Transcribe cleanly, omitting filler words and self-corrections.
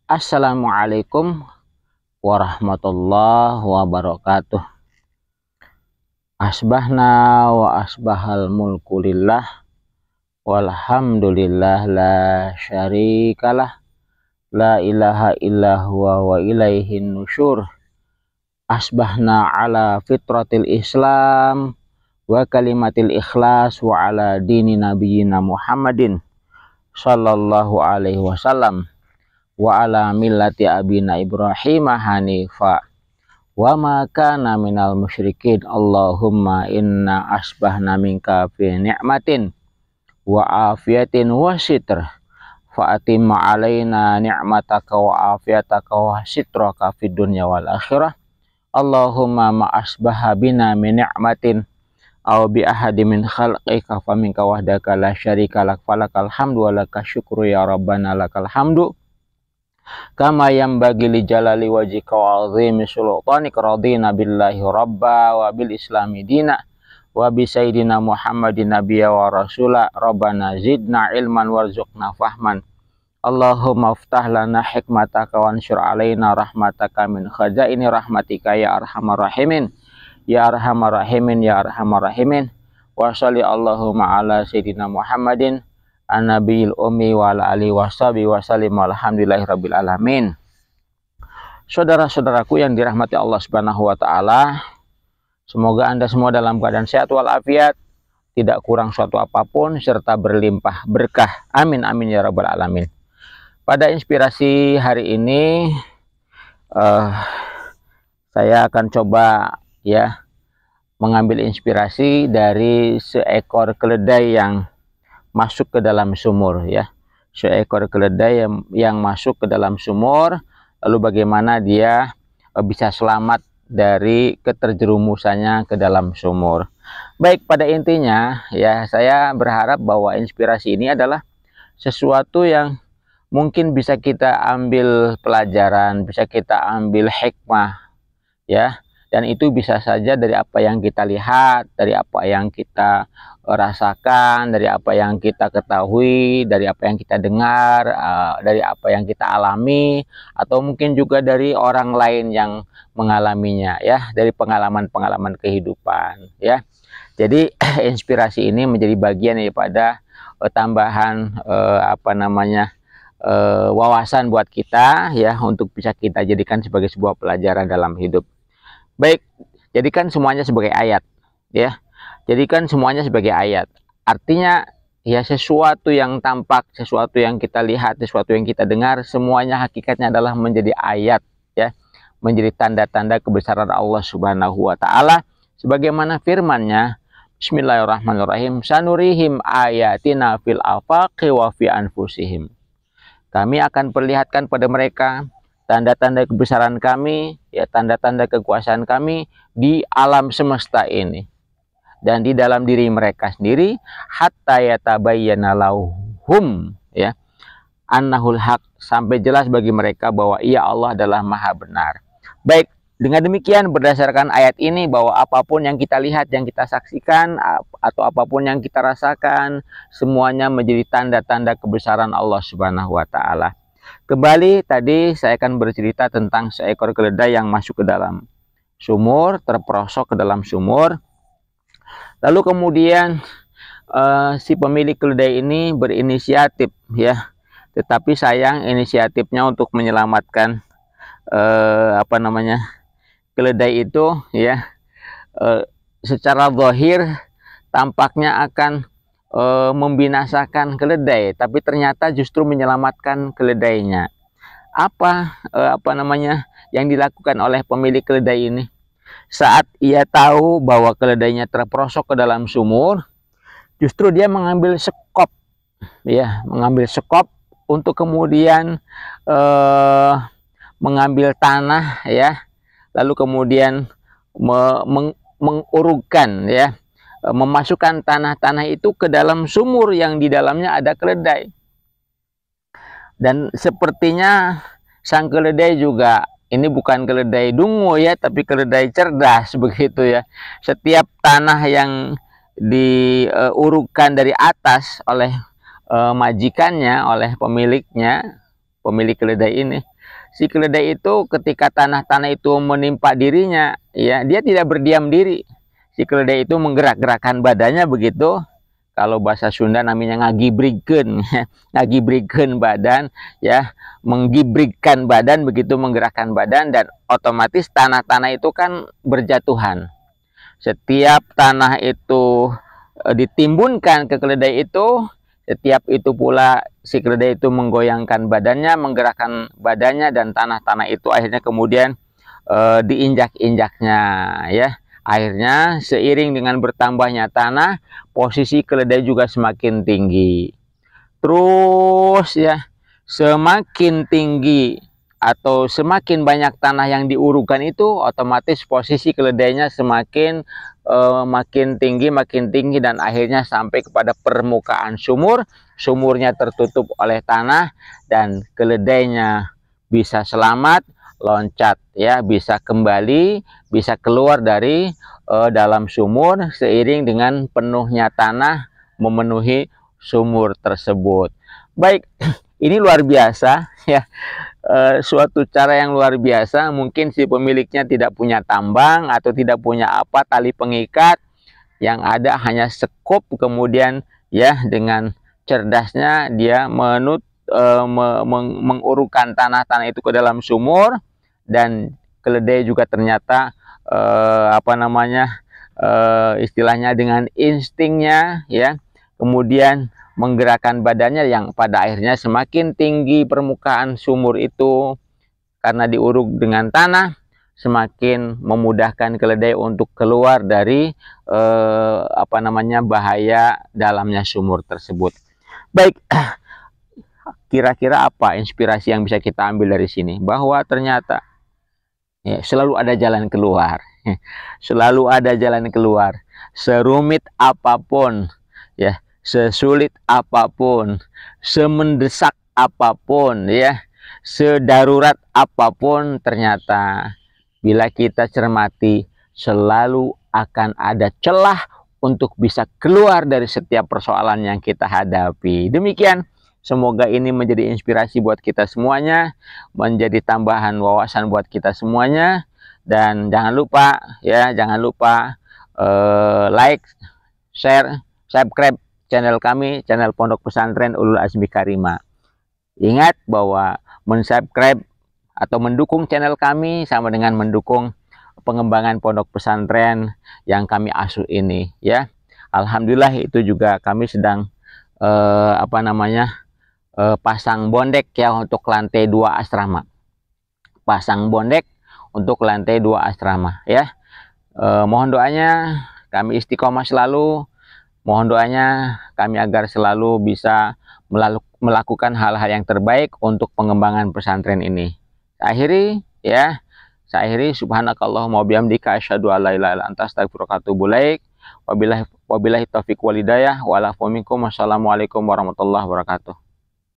Assalamualaikum warahmatullahi wabarakatuh. Asbahna wa asbahal mulku lillah walhamdulillah la syarikalah la ilaha illa huwa wa ilaihin nusyur. Asbahna ala fitratil islam wa kalimatil ikhlas wa ala dini nabiyina Muhammadin sallallahu alaihi wasallam wa ala millati abina Ibrahim hanifa wa ma kana minal musyrikin. Allahumma inna asbahna minka fi ni'matin wa afiyatin wa sitr fa atimma alaina ni'mataka wa afiyataka wa sitraka fid dunya wal akhirah. Allahumma ma asbaha bina min ni'matin aw bi ahadi min khalqika fa minka wahdaka la syarika lak falakal hamdu wa laka syukru ya rabbana lakal hamdu kama yang bagi li jalali wajhika wa azimi sultanik. Radina billahi rabba wa bil islami dina wa bi sayyidina Muhammadin nabiyya wa rasula. Rabbana zidna ilman warzuqna fahman. Allahumma aftah lana hikmataka wa ansyur alaina rahmataka min khazaini rahmatika ya arhamar rahimin ya arhamar rahimin ya arhamar rahimin. Wa sholli Allahumma ala sayyidina Muhammadin an-nabiyil ummi wa ala alihi washabihi wasallim walhamdulillahi rabbil alamin. Saudara-saudaraku yang dirahmati Allah Subhanahu wa taala, semoga Anda semua dalam keadaan sehat walafiat, tidak kurang suatu apapun serta berlimpah berkah. Amin amin ya rabbal alamin. Pada inspirasi hari ini saya akan coba ya mengambil inspirasi dari seekor keledai yang masuk ke dalam sumur ya. Seekor keledai yang masuk ke dalam sumur, lalu bagaimana dia bisa selamat dari keterjerumusannya ke dalam sumur. Baik, pada intinya ya saya berharap bahwa inspirasi ini adalah sesuatu yang mungkin bisa kita ambil pelajaran, bisa kita ambil hikmah ya. Dan itu bisa saja dari apa yang kita lihat, dari apa yang kita rasakan, dari apa yang kita ketahui, dari apa yang kita dengar, dari apa yang kita alami, atau mungkin juga dari orang lain yang mengalaminya ya, dari pengalaman-pengalaman kehidupan ya. Jadi inspirasi ini menjadi bagian daripada tambahan wawasan buat kita ya, untuk bisa kita jadikan sebagai sebuah pelajaran dalam hidup. Baik, jadikan semuanya sebagai ayat ya. Jadikan semuanya sebagai ayat. Artinya ya, sesuatu yang tampak, sesuatu yang kita lihat, sesuatu yang kita dengar, semuanya hakikatnya adalah menjadi ayat ya. Menjadi tanda-tanda kebesaran Allah Subhanahu wa taala sebagaimana firman-Nya, bismillahirrahmanirrahim, sanurihim ayatina fil afaqi wa fi anfusihim. Kami akan perlihatkan pada mereka tanda-tanda kebesaran kami, ya, tanda-tanda kekuasaan kami di alam semesta ini dan di dalam diri mereka sendiri, hatta yatabayyana lahum ya annahul haq, sampai jelas bagi mereka bahwa ia Allah adalah maha benar. Baik, dengan demikian berdasarkan ayat ini bahwa apapun yang kita lihat, yang kita saksikan, atau apapun yang kita rasakan, semuanya menjadi tanda-tanda kebesaran Allah Subhanahu wa taala. Kembali tadi saya akan bercerita tentang seekor keledai yang masuk ke dalam sumur, terperosok ke dalam sumur. Lalu kemudian si pemilik keledai ini berinisiatif ya. Tetapi sayang inisiatifnya untuk menyelamatkan keledai itu ya, secara zahir tampaknya akan membinasakan keledai, tapi ternyata justru menyelamatkan keledainya. Apa yang dilakukan oleh pemilik keledai ini? Saat ia tahu bahwa keledainya terperosok ke dalam sumur, justru dia mengambil sekop ya, mengambil sekop untuk kemudian mengambil tanah ya, lalu kemudian mengurungkan ya, memasukkan tanah-tanah itu ke dalam sumur yang di dalamnya ada keledai. Dan sepertinya sang keledai juga, ini bukan keledai dungu ya, tapi keledai cerdas begitu ya. Setiap tanah yang diurungkan dari atas oleh majikannya, oleh pemiliknya, pemilik keledai ini, si keledai itu ketika tanah-tanah itu menimpa dirinya, ya, dia tidak berdiam diri. Si keledai itu menggerak-gerakkan badannya begitu. Kalau bahasa Sunda namanya ngagibrigkeun, ngagibrigkeun badan, ya, menggibrigkan badan begitu, menggerakkan badan, dan otomatis tanah-tanah itu kan berjatuhan. Setiap tanah itu ditimbunkan ke keledai itu, setiap itu pula si keledai itu menggoyangkan badannya, menggerakkan badannya, dan tanah-tanah itu akhirnya kemudian diinjak-injaknya, ya. Akhirnya seiring dengan bertambahnya tanah, posisi keledai juga semakin tinggi. Terus ya, semakin tinggi atau semakin banyak tanah yang diurukan itu, otomatis posisi keledainya semakin makin tinggi, dan akhirnya sampai kepada permukaan sumur. Sumurnya tertutup oleh tanah dan keledainya bisa selamat, loncat, ya, bisa kembali, bisa keluar dari dalam sumur seiring dengan penuhnya tanah memenuhi sumur tersebut. Baik, ini luar biasa, ya. Suatu cara yang luar biasa. Mungkin si pemiliknya tidak punya tambang atau tidak punya apa, tali pengikat, yang ada hanya sekop, kemudian ya dengan cerdasnya dia mengurukan tanah-tanah itu ke dalam sumur, dan keledai juga ternyata istilahnya dengan instingnya, ya, kemudian menggerakkan badannya yang pada akhirnya semakin tinggi permukaan sumur itu karena diuruk dengan tanah, semakin memudahkan keledai untuk keluar dari bahaya dalamnya sumur tersebut. Baik, kira-kira apa inspirasi yang bisa kita ambil dari sini? Bahwa ternyata ya, selalu ada jalan keluar. Selalu ada jalan keluar. Serumit apapun, ya, sesulit apapun, semendesak apapun, ya, sedarurat apapun, ternyata bila kita cermati selalu akan ada celah untuk bisa keluar dari setiap persoalan yang kita hadapi. Demikian, semoga ini menjadi inspirasi buat kita semuanya, menjadi tambahan wawasan buat kita semuanya. Dan jangan lupa, ya, like, share, subscribe channel kami, channel Pondok Pesantren Ulul Azmi Karimah. Ingat bahwa mensubscribe atau mendukung channel kami sama dengan mendukung pengembangan pondok pesantren yang kami asuh ini, ya. Alhamdulillah, itu juga kami sedang pasang bondek, ya, untuk lantai 2 asrama. Pasang bondek untuk lantai 2 asrama, ya. Mohon doanya kami istiqomah selalu. Mohon doanya kami agar selalu bisa melakukan hal-hal yang terbaik untuk pengembangan pesantren ini. Saya akhiri, subhanakallahumma wabihamdika asyhadu alla ilaha illa anta astaghfiruka wa atubu ilaik. Wabillahi taufiq wal hidayah. Wassalamualaikum warahmatullahi wabarakatuh.